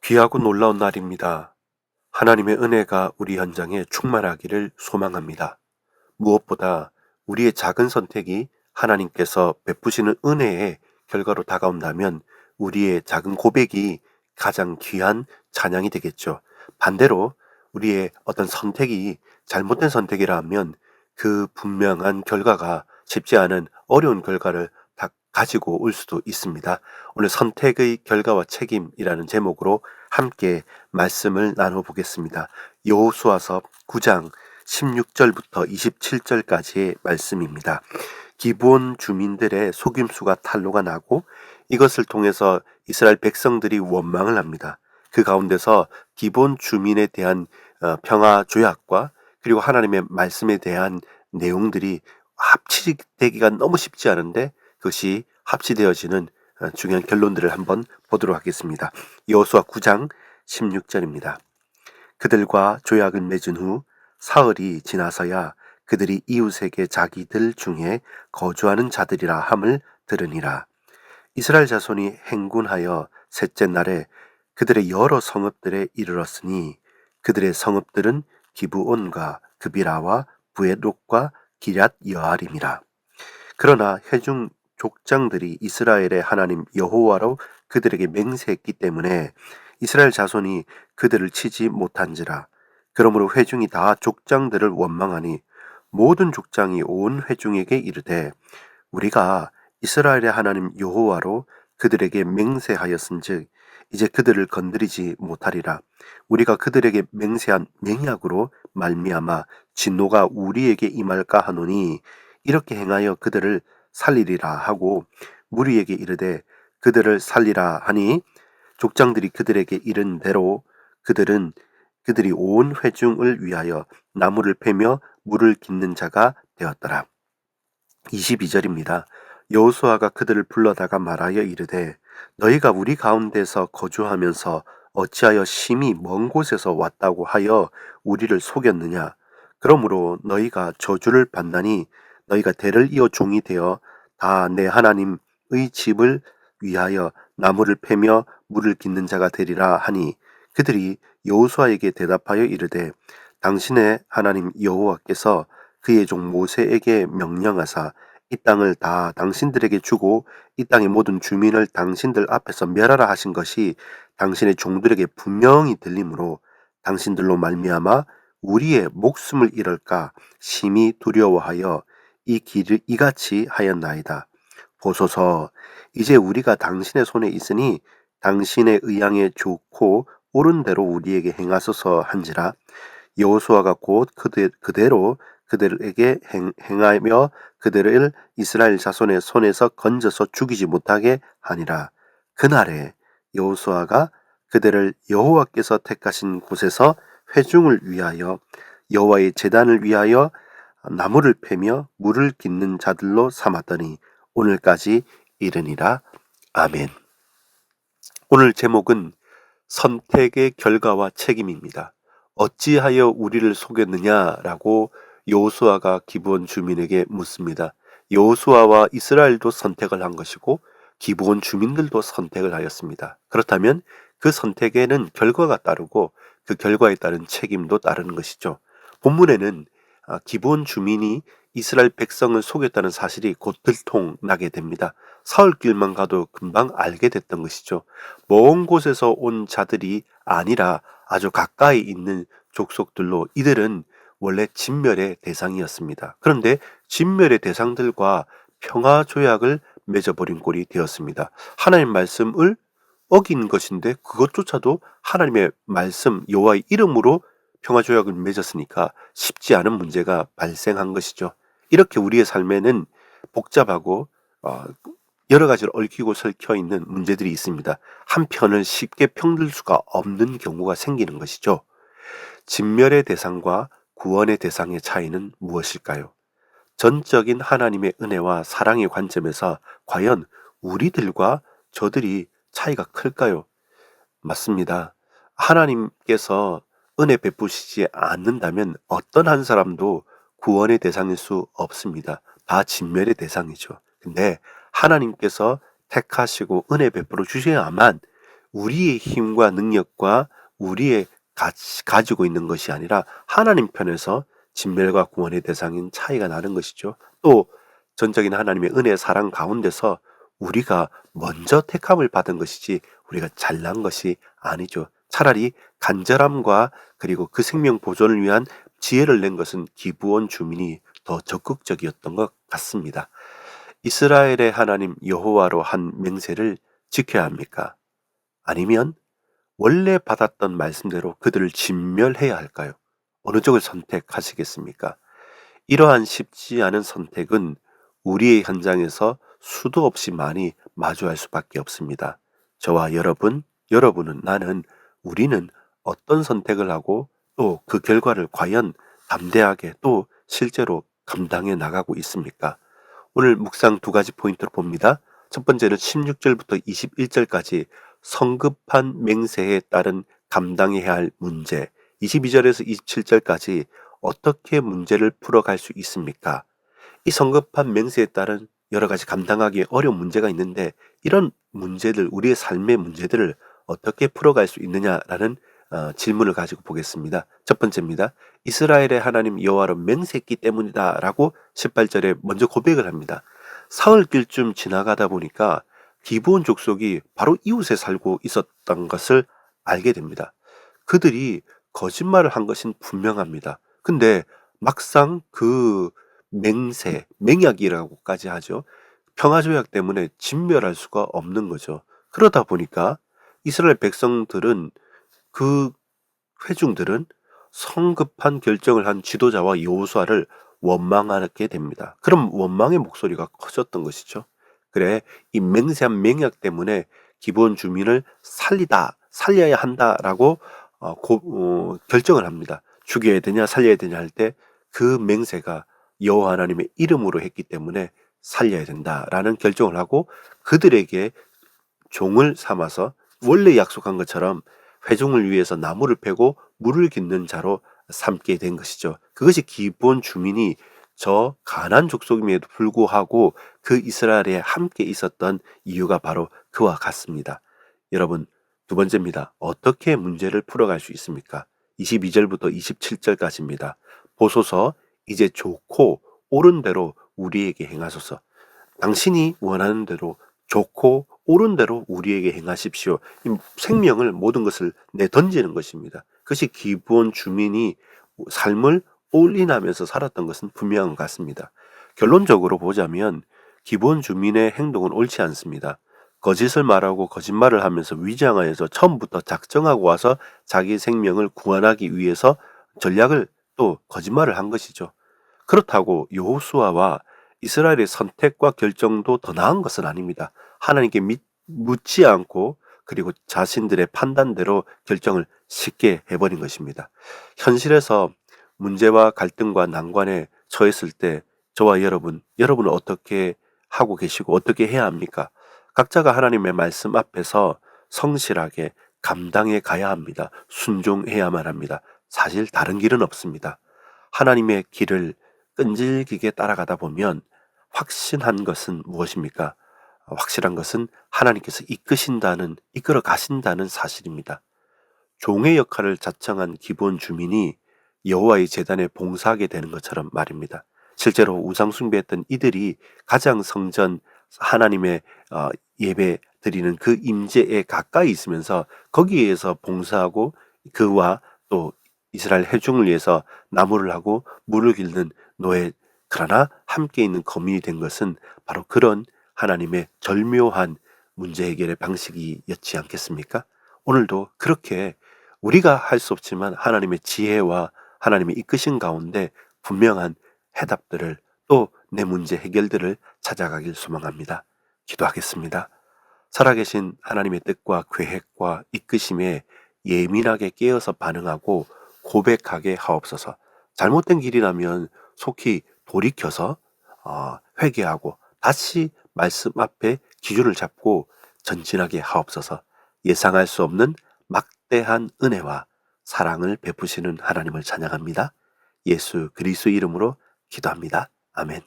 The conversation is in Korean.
귀하고 놀라운 날입니다. 하나님의 은혜가 우리 현장에 충만하기를 소망합니다. 무엇보다 우리의 작은 선택이 하나님께서 베푸시는 은혜의 결과로 다가온다면 우리의 작은 고백이 가장 귀한 찬양이 되겠죠. 반대로 우리의 어떤 선택이 잘못된 선택이라 하면 그 분명한 결과가 쉽지 않은 어려운 결과를 다 가지고 올 수도 있습니다. 오늘 선택의 결과와 책임이라는 제목으로 함께 말씀을 나눠보겠습니다. 여호수아서 9장 16절부터 27절까지의 말씀입니다. 기브온 주민들의 속임수가 탄로가 나고 이것을 통해서 이스라엘 백성들이 원망을 합니다. 그 가운데서 기브온 주민에 대한 평화 조약과 그리고 하나님의 말씀에 대한 내용들이 합치되기가 너무 쉽지 않은데 그것이 합치되어지는 중요한 결론들을 한번 보도록 하겠습니다. 여호수아 9장 16절입니다. 그들과 조약을 맺은 후 사흘이 지나서야 그들이 이웃에게 자기들 중에 거주하는 자들이라 함을 들으니라. 이스라엘 자손이 행군하여 셋째 날에 그들의 여러 성읍들에 이르렀으니 그들의 성읍들은 기브온과 그비라와 부에롯과 기럇 여아림이라. 그러나 회중 족장들이 이스라엘의 하나님 여호와로 그들에게 맹세했기 때문에 이스라엘 자손이 그들을 치지 못한지라. 그러므로 회중이 다 족장들을 원망하니 모든 족장이 온 회중에게 이르되 우리가 이스라엘의 하나님 여호와로 그들에게 맹세하였은즉 이제 그들을 건드리지 못하리라. 우리가 그들에게 맹세한 맹약으로 말미암아 진노가 우리에게 임할까 하노니 이렇게 행하여 그들을 살리리라 하고 무리에게 이르되 그들을 살리라 하니 족장들이 그들에게 이른 대로 그들이 온 회중을 위하여 나무를 패며 물을 깃는 자가 되었더라. 22절입니다. 여호수아가 그들을 불러다가 말하여 이르되 너희가 우리 가운데서 거주하면서 어찌하여 심히 먼 곳에서 왔다고 하여 우리를 속였느냐. 그러므로 너희가 저주를 받나니 너희가 대를 이어 종이 되어 다 내 하나님의 집을 위하여 나무를 패며 물을 깃는 자가 되리라 하니 그들이 여호수아에게 대답하여 이르되 당신의 하나님 여호와께서 그의 종 모세에게 명령하사 이 땅을 다 당신들에게 주고 이 땅의 모든 주민을 당신들 앞에서 멸하라 하신 것이 당신의 종들에게 분명히 들리므로 당신들로 말미암아 우리의 목숨을 잃을까 심히 두려워하여 이 길을 이같이 하였나이다. 보소서 이제 우리가 당신의 손에 있으니 당신의 의향에 좋고 옳은 대로 우리에게 행하소서 한지라. 여호수아가 곧 그대로 그들에게 행하며 그들을 이스라엘 자손의 손에서 건져서 죽이지 못하게 하니라. 그날에 여호수아가 그들을 여호와께서 택하신 곳에서 회중을 위하여 여호와의 제단을 위하여 나무를 패며 물을 깃는 자들로 삼았더니 오늘까지 이르니라. 아멘. 오늘 제목은 선택의 결과와 책임입니다. 어찌하여 우리를 속였느냐라고 여호수아가 기브온 주민에게 묻습니다. 여호수아와 이스라엘도 선택을 한 것이고 기브온 주민들도 선택을 하였습니다. 그렇다면 그 선택에는 결과가 따르고 그 결과에 따른 책임도 따르는 것이죠. 본문에는 기브온 주민이 이스라엘 백성을 속였다는 사실이 곧 들통나게 됩니다. 사흘길만 가도 금방 알게 됐던 것이죠. 먼 곳에서 온 자들이 아니라 아주 가까이 있는 족속들로 이들은 원래 진멸의 대상이었습니다. 그런데 진멸의 대상들과 평화 조약을 맺어버린 꼴이 되었습니다. 하나님 말씀을 어긴 것인데 그것조차도 하나님의 말씀 여호와의 이름으로 평화 조약을 맺었으니까 쉽지 않은 문제가 발생한 것이죠. 이렇게 우리의 삶에는 복잡하고 여러 가지로 얽히고 설켜 있는 문제들이 있습니다. 한 편을 쉽게 편들 수가 없는 경우가 생기는 것이죠. 진멸의 대상과 구원의 대상의 차이는 무엇일까요? 전적인 하나님의 은혜와 사랑의 관점에서 과연 우리들과 저들이 차이가 클까요? 맞습니다. 하나님께서 은혜 베푸시지 않는다면 어떤 한 사람도 구원의 대상일 수 없습니다. 다 진멸의 대상이죠. 근데 하나님께서 택하시고 은혜 베풀어 주셔야만 우리의 힘과 능력과 우리의 가지고 있는 것이 아니라 하나님 편에서 진멸과 구원의 대상인 차이가 나는 것이죠. 또 전적인 하나님의 은혜 사랑 가운데서 우리가 먼저 택함을 받은 것이지 우리가 잘난 것이 아니죠. 차라리 간절함과 그리고 그 생명 보존을 위한 지혜를 낸 것은 기브온 주민이 더 적극적이었던 것 같습니다. 이스라엘의 하나님 여호와로 한 맹세를 지켜야 합니까? 아니면 원래 받았던 말씀대로 그들을 진멸해야 할까요? 어느 쪽을 선택하시겠습니까? 이러한 쉽지 않은 선택은 우리의 현장에서 수도 없이 많이 마주할 수밖에 없습니다. 저와 여러분, 여러분은, 나는, 우리는 어떤 선택을 하고 또 그 결과를 과연 담대하게 또 실제로 감당해 나가고 있습니까? 오늘 묵상 두 가지 포인트를 봅니다. 첫 번째는 16절부터 21절까지 성급한 맹세에 따른 감당해야 할 문제, 22절에서 27절까지 어떻게 문제를 풀어갈 수 있습니까? 이 성급한 맹세에 따른 여러 가지 감당하기 어려운 문제가 있는데 이런 문제들, 우리의 삶의 문제들을 어떻게 풀어갈 수 있느냐라는 질문을 가지고 보겠습니다. 첫 번째입니다. 이스라엘의 하나님 여호와로 맹세했기 때문이다라고 18절에 먼저 고백을 합니다. 사흘길쯤 지나가다 보니까 기브온 족속이 바로 이웃에 살고 있었던 것을 알게 됩니다. 그들이 거짓말을 한 것은 분명합니다. 근데 막상 그 맹약이라고까지 하죠. 평화조약 때문에 진멸할 수가 없는 거죠. 그러다 보니까 이스라엘 백성들은, 그 회중들은 성급한 결정을 한 지도자와 여호수아를 원망하게 됩니다. 그럼 원망의 목소리가 커졌던 것이죠. 그래, 이 맹세한 맹약 때문에 기본 주민을 살려야 한다라고 결정을 합니다. 죽여야 되냐 살려야 되냐 할 때 그 맹세가 여호와 하나님의 이름으로 했기 때문에 살려야 된다라는 결정을 하고 그들에게 종을 삼아서 원래 약속한 것처럼 회중을 위해서 나무를 패고 물을 깃는 자로 삼게 된 것이죠. 그것이 기본 주민이 저 가나안 족속임에도 불구하고 그 이스라엘에 함께 있었던 이유가 바로 그와 같습니다. 여러분, 두 번째입니다. 어떻게 문제를 풀어갈 수 있습니까? 22절부터 27절까지입니다. 보소서, 이제 좋고 옳은 대로 우리에게 행하소서. 당신이 원하는 대로 좋고 옳은 대로 우리에게 행하십시오. 이 생명을, 모든 것을 내던지는 것입니다. 그것이 기브온 주민이 삶을 올인하면서 살았던 것은 분명한 것 같습니다. 결론적으로 보자면 기브온 주민의 행동은 옳지 않습니다. 거짓을 말하고 거짓말을 하면서 위장하여서 처음부터 작정하고 와서 자기 생명을 구원하기 위해서 전략을 또 거짓말을 한 것이죠. 그렇다고 여호수아와 이스라엘의 선택과 결정도 더 나은 것은 아닙니다. 하나님께 묻지 않고 그리고 자신들의 판단대로 결정을 쉽게 해버린 것입니다. 현실에서 문제와 갈등과 난관에 처했을 때 저와 여러분은 어떻게 하고 계시고 어떻게 해야 합니까? 각자가 하나님의 말씀 앞에서 성실하게 감당해 가야 합니다. 순종해야만 합니다. 사실 다른 길은 없습니다. 하나님의 길을 끈질기게 따라가다 보면 확신한 것은 무엇입니까? 확실한 것은 하나님께서 이끌어 가신다는 사실입니다. 종의 역할을 자청한 기본 주민이 여호와의 제단에 봉사하게 되는 것처럼 말입니다. 실제로 우상 숭배했던 이들이 가장 성전 하나님의 예배 드리는 그 임재에 가까이 있으면서 거기에서 봉사하고 그와 또 이스라엘 회중을 위해서 나무를 하고 물을 길는 노예, 그러나 함께 있는 거민이 된 것은 바로 그런 하나님의 절묘한 문제 해결의 방식이었지 않겠습니까? 오늘도 그렇게 우리가 할 수 없지만 하나님의 지혜와 하나님의 이끄신 가운데 분명한 해답들을 또 내 문제 해결들을 찾아가길 소망합니다. 기도하겠습니다. 살아계신 하나님의 뜻과 계획과 이끄심에 예민하게 깨어서 반응하고 고백하게 하옵소서. 잘못된 길이라면 속히 돌이켜서 회개하고 다시 말씀 앞에 기준을 잡고 전진하게 하옵소서. 예상할 수 없는 막대한 은혜와 사랑을 베푸시는 하나님을 찬양합니다. 예수 그리스도 이름으로 기도합니다. 아멘.